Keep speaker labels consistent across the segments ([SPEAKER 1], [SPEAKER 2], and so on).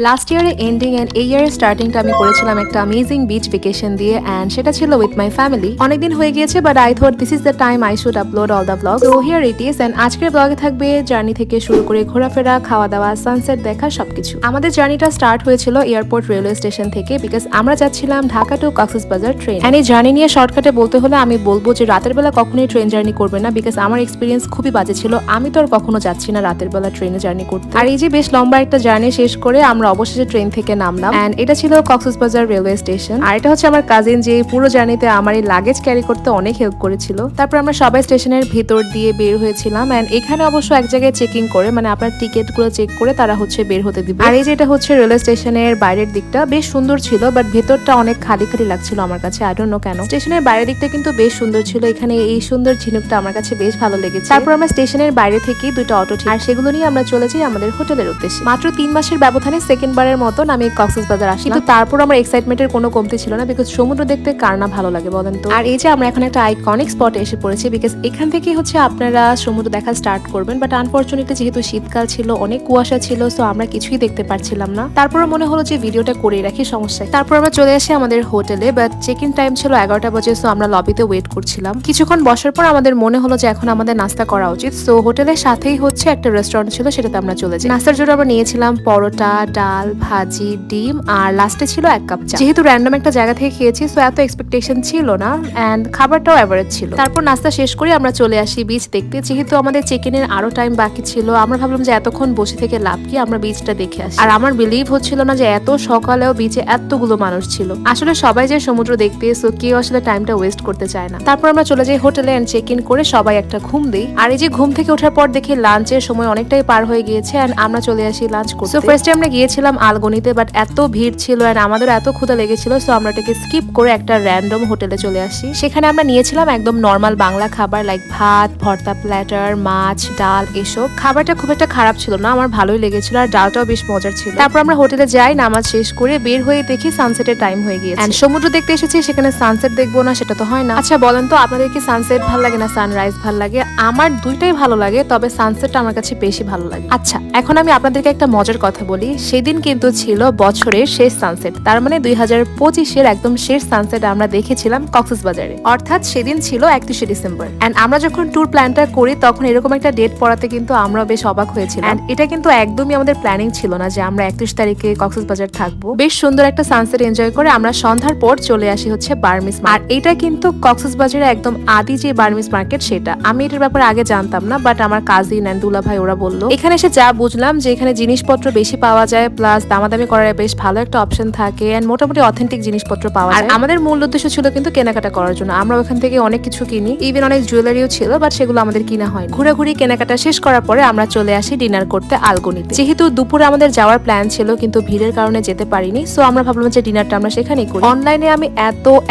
[SPEAKER 1] Last ইয়ারে ending and এই ইয়ারের স্টার্টিংটা আমি করেছিলাম একটা অ্যামেজিং বিচ ভেকেশন দিয়ে এন্ড সেটা ছিল উইথ মাই ফ্যামিলি। অনেকদিন হয়ে গিয়েছে but I thought this is the time I should upload all the blog. So here it is. And আজকের ব্লগে থাকবে জার্নি থেকে শুরু করে ঘোরাফেরা, খাওয়া দাওয়া, সানসেট দেখা সবকিছু। আমাদের জার্নিটা স্টার্ট হয়েছিল এয়ারপোর্ট রেলওয়ে স্টেশন থেকে বিকজ আমরা যাচ্ছিলাম Dhaka to Cox's Bazar train. And এই জার্নি নিয়ে শর্টকাটে বলতে হলে আমি বলবো যে রাতের বেলা কখনোই ট্রেন জার্নি করবে না বিকজ আমার এক্সপিরিয়েন্স খুবই বাজে ছিল। আমি তো আর কখনো যাচ্ছি না রাতের বেলা ট্রেনে জার্নি করতে। আর এই যে বেশ লম্বা একটা জার্নি শেষ করে আমরা অবশেষে ট্রেন থেকে নামলাম এন্ড এটা ছিল কক্সবাজার রেলওয়ে স্টেশন। আর এটা হচ্ছে আমার কাজিন যে পুরো জার্নিতে আমার এই লাগেজ ক্যারি করতে অনেক হেল্প করেছিল। তারপর আমরা সবাই স্টেশনের ভিতর দিয়ে বের হয়েছিলাম এন্ড এখানে অবশ্য এক জায়গায় চেকিং করে মানে আপনার টিকিট গুলো চেক করে তারা হচ্ছে বের হতে দিবে। আর এই যে এটা হচ্ছে রেলওয়ে স্টেশনের বাইরের দিকটা, বেশ সুন্দর ছিল বাট ভেতরটা অনেক খালি খালি লাগছিল আমার কাছে। আই ডোন্ট নো কেন। স্টেশনের বাইরের দিকটা কিন্তু বেশ সুন্দর ছিল। এখানে এই সুন্দর ঝিনুকটা আমার কাছে বেশ ভালো লেগেছে। তারপর আমরা স্টেশনের বাইরে থেকে দুটো অটো ঠিক আর সেগুলো নিয়ে আমরা চলে যাই আমাদের হোটেলের উদ্দেশ্যে। মাত্র 3 মাসের ব্যবধানে সেকেন্ড বারের মতন আমি কক্সবাজার আসি, কিন্তু তারপর আমার এক্সাইটমেন্টের কোনো কমতি ছিল না বিকজ সমুদ্র দেখতে কার না ভালো লাগে বলেন তো। আর এই যে আমরা এখন একটা আইকনিক স্পটে এসে পড়েছি বিকজ এখান থেকেই হচ্ছে আপনারা সমুদ্র দেখা স্টার্ট করবেন। বাট আনফরচুনেটলি যেহেতু শীতকাল ছিল, অনেক কুয়াশা ছিল, সো আমরা কিছুই দেখতে পারছিলাম না। তারপর মনে হলো যে ভিডিওটা করে রাখি, সমস্যা। তারপর আমরা চলে আসি আমাদের হোটেলে বাট চেক ইন টাইম ছিল 11টা বাজে, সো আমরা লবিতে ওয়েট করছিলাম। কিছুক্ষণ বসার পর আমাদের মনে হলো যে এখন আমাদের নাস্তা করা উচিত। সো হোটেলের সাথেই হচ্ছে একটা রেস্টুরেন্ট ছিল, সেটাতে আমরা চলে যাই। নাস্তার জন্য আমরা নিয়েছিলাম পরোটা, ডাল, ভাজি, ডিম আর লাস্টে ছিল 1 কাপ চা। যেহেতু র্যান্ডম একটা জায়গা থেকে খেয়েছি সো এত এক্সপেকটেশন ছিল না এন্ড খাবারটাও এভারেজ ছিল। তারপর নাস্তা শেষ করে আমরা চলে আসি বিচ দেখতে। যেহেতু আমাদের চেক ইনের আরো টাইম বাকি ছিল, আমরা ভাবলাম যে এতক্ষণ বসে থেকে লাভ কি, আমরা বিচটা দেখে আসি। আর আমার বিলিভ হচ্ছিল না যে এত সকালেও বিচে এতগুলো মানুষ ছিল। আসলে সবাই যে সমুদ্র দেখতে, সো কেউ আসলে টাইমটা ওয়েস্ট করতে চায় না। তারপর আমরা চলে যাই হোটেলে এন্ড চেক ইন করে সবাই একটা ঘুম দিই। আর এই যে ঘুম থেকে ওঠার পর দেখি লাঞ্চের সময় অনেকটাই পার হয়ে গিয়েছে এন্ড আমরা চলে আসি লাঞ্চ করতে। সো ফার্স্টে আমরা গিয়েছিলাম আলগনিতে বাট এত ভিড় ছিল এন্ড আমাদের এত ক্ষুধা লেগেছিল, সো আমরা এটাকে স্কিপ করে একটা র্যান্ডম হোটেলে চলে আসি। সেখানে আমরা নিয়েছিলাম একদম নর্মাল বাংলা খাবার লাইক ভাত, ভর্তা, প্ল্যাটার, মাছ, ডাল এসব। খাবারটা খুব একটা খারাপ ছিল না, আমার ভালোই লেগেছিল আর ডালটাও বেশ মজার ছিল। তারপর আমরা হোটেলে যাই, নামাজ শেষ করে বের হয়ে দেখি সানসেটের টাইম হয়ে গিয়েছে এন্ড সমুদ্র দেখতে এসেছি, সেখানে সানসেট দেখবো না সেটা তো হয় না। আচ্ছা বলেন তো আপনাদের কি সানসেট ভালো লাগে না সানরাইজ ভালো লাগে? আমার দুইটাই ভালো লাগে, তবে সানসেটটা আমার কাছে বেশি ভালো লাগে। আচ্ছা এখন আমি আপনাদেরকে একটা মজার কথা বলি। সেদিন কিন্তু ছিল বছরের শেষ সানসেট, তার মানে 2025-এর একদম শেষ সানসেট আমরা দেখেছিলাম কক্সবাজারে। অর্থাৎ সেদিন ছিল 31শে ডিসেম্বর এন্ড আমরা যখন ট্যুর প্ল্যানটা করি তখন এরকম একটা ডেট পড়াতে কিন্তু আমরা বেশ অবাক হয়েছিলাম। এন্ড এটা কিন্তু একদমই আমাদের প্ল্যানিং ছিল না যে আমরা 31 তারিখে কক্সবাজার থাকবো। বেশ সুন্দর একটা সানসেট এনজয় করে আমরা সন্ধ্যার পর চলে আসি হচ্ছে বার্মিস। আর এটা কিন্তু কক্সবাজারে একদম আদি যে বার্মিস মার্কেট, সেটা আমি এটার ব্যাপারে আগে জানতাম না বাট আমার কাজিন এন্ড দুলা ভাই ওরা বললো। এখানে এসে যা বুঝলাম যে এখানে জিনিসপত্র বেশি পাওয়া যায়, প্লাস দামাদামি করার বেশ ভালো একটা অপশন থাকে এন্ড মোটামুটি অথেন্টিক জিনিসপত্র পাওয়া যায়। আর আমাদের মূল উদ্দেশ্য ছিল কিন্তু কেনাকাটা করার জন্য। আমরা ওখান থেকে অনেক কিছু কিনি, ইভেন অনেক জুয়েলারিও ছিল বাট সেগুলো আমাদের কিনা হয়। ঘোরাঘুরি কেনাকাটা শেষ করার পরে আমরা চলে আসি ডিনার করতে আলগনিতে। যেহেতু দুপুরে আমাদের যাওয়ার প্ল্যান ছিল কিন্তু ভিড়ের কারণে যেতে পারিনি, সো আমরা ভাবলাম যে ডিনারটা আমরা সেখানেই করি। অনলাইনে আমি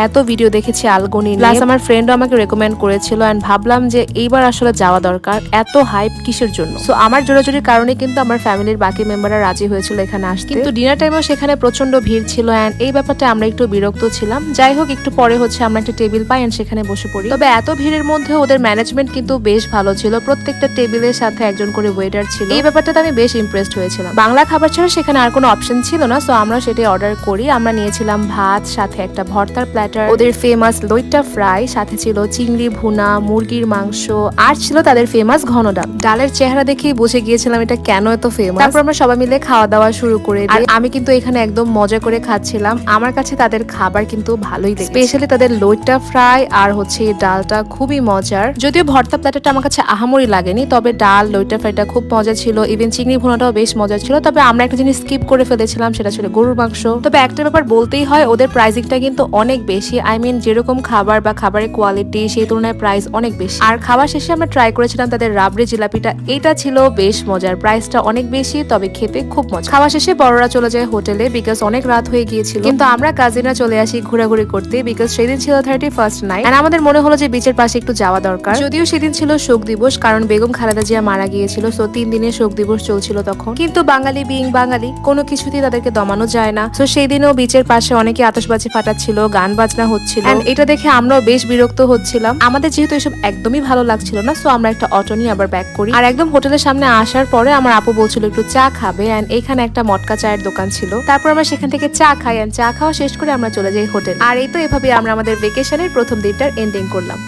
[SPEAKER 1] এত ভিডিও দেখেছি আলগনি, প্লাস আমার ফ্রেন্ডও আমাকে রেকমেন্ড করেছিল এন্ড ভাবলাম যে এইবার আসলে যাওয়া দরকার। এত হাইপ কিসের জন্য? সো আমার জোরাজোরির কারণে কিন্তু আমার ফ্যামিলির বাকি মেম্বাররা রাজি হয়েছিল এখানে আসতে, কিন্তু ডিনার টাইমেও সেখানে প্রচন্ড ভিড় ছিল এন্ড এই ব্যাপারটা আমরা একটু বিরক্ত ছিলাম। যাই হোক একটু পরে হচ্ছে আমরা একটা টেবিল পাই এন্ড সেখানে বসে পড়ি। তবে এত ভিড়ের মধ্যে ওদের ম্যানেজমেন্ট কিন্তু বেশ ভালো ছিল, প্রত্যেকটা টেবিলের সাথে একজন করে ওয়েটার ছিল। এই ব্যাপারটাতে আমি বেশ ইমপ্রেসড হয়েছিলাম। বাংলা খাবার ছাড়া সেখানে আর কোনো অপশন ছিল না, সো আমরা সেটাই অর্ডার করি। আমরা নিয়েছিলাম ভাত, সাথে একটা ভর্তার প্ল্যাটার, ওদের ফেমাস লইট্টা ফ্রাই, সাথে ছিল চিংড়ি ভুনা, মুরগির মাংস আর ছিল তাদের ফেমাস ঘন ডাল। ডালের চেহারা দেখেই বুঝে গিয়েছিলাম এটা কেন এত ফেমাস। তারপর আমরা সবাই মিলে খাওয়া দাওয়া শুরু করে দিই। আর আমি কিন্তু এখানে একদম মজা করে খাচ্ছিলাম। আমার কাছে তাদের খাবার কিন্তু ভালোই লেগেছে, স্পেশালি তাদের লইট্টা ফ্রাই আর হচ্ছে ডালটা খুবই মজার। যদিও ভর্তা প্ল্যাটারটা আমার কাছে আহামরি লাগেনি, তবে ডাল লইট্টা ফ্রাইটা খুব মজা ছিল, ইভেন চিংড়ি ভুনাটাও বেশ মজা ছিল। তবে আমরা একটা জিনিস স্কিপ করে ফেলেছিলাম, সেটা ছিল গরুর মাংস। তবে একটা ব্যাপার বলতেই হয়, ওদের প্রাইসিংটা কিন্তু অনেক বেশি। আই মিন যেরকম খাবার বা খাবারের কোয়ালিটি সেই তুলনায় প্রাইস অনেক বেশি। আর খাবার শেষে আমরা ট্রাই করেছিলাম তাদের রাবড়ি জিলাপিটা, এটা ছিল বেশ মজার। প্রাইসটা অনেক বেশি তবে খেতে খুব মজা। খাওয়া শেষে বড়রা চলে যায় হোটেলে বিকজ অনেক রাত হয়ে গিয়েছিল, কিন্তু আমরা কাজিনরা চলে আসি ঘোরাঘুরি করতে বিকজ সেদিন ছিল 31st নাইট এন্ড আমাদের মনে হলো যে বিচের পাশে একটু যাওয়া দরকার। যদিও সেদিন ছিল শোক দিবস, কারণ বেগম খালেদা জিয়া মারা গিয়েছিল, সো 3 দিনের শোক দিবস চলছিল তখন। কিন্তু বাঙালি বিং বাঙালি কোনো কিছুতেই তাদেরকে দমানো যায় না, সো সেই দিনও বিচের পাশে অনেকে আতশবাজি ফাটাচ্ছিল, গান বাজনা হচ্ছিল এন্ড এটা দেখে আমরাও বেশ বিরক্ত হচ্ছিলাম। আমাদের যেহেতু এসব একদমই ভালো লাগছিল না, সো আমরা একটা অটো নিয়ে আবার ব্যাক করি। আর একদম হোটেলের সামনে আসার পরে আমার আপু বলছিল একটু চা খাবে এন্ড এখানে একটা একটা মটকা চায়ের দোকান ছিল। তারপর আমরা সেখান থেকে চা খাই, চা খাওয়া শেষ করে আমরা চলে যাই হোটেল। আর এই তো এভাবে আমরা আমাদের ভেকেশনের প্রথম দিনটার এন্ডিং করলাম।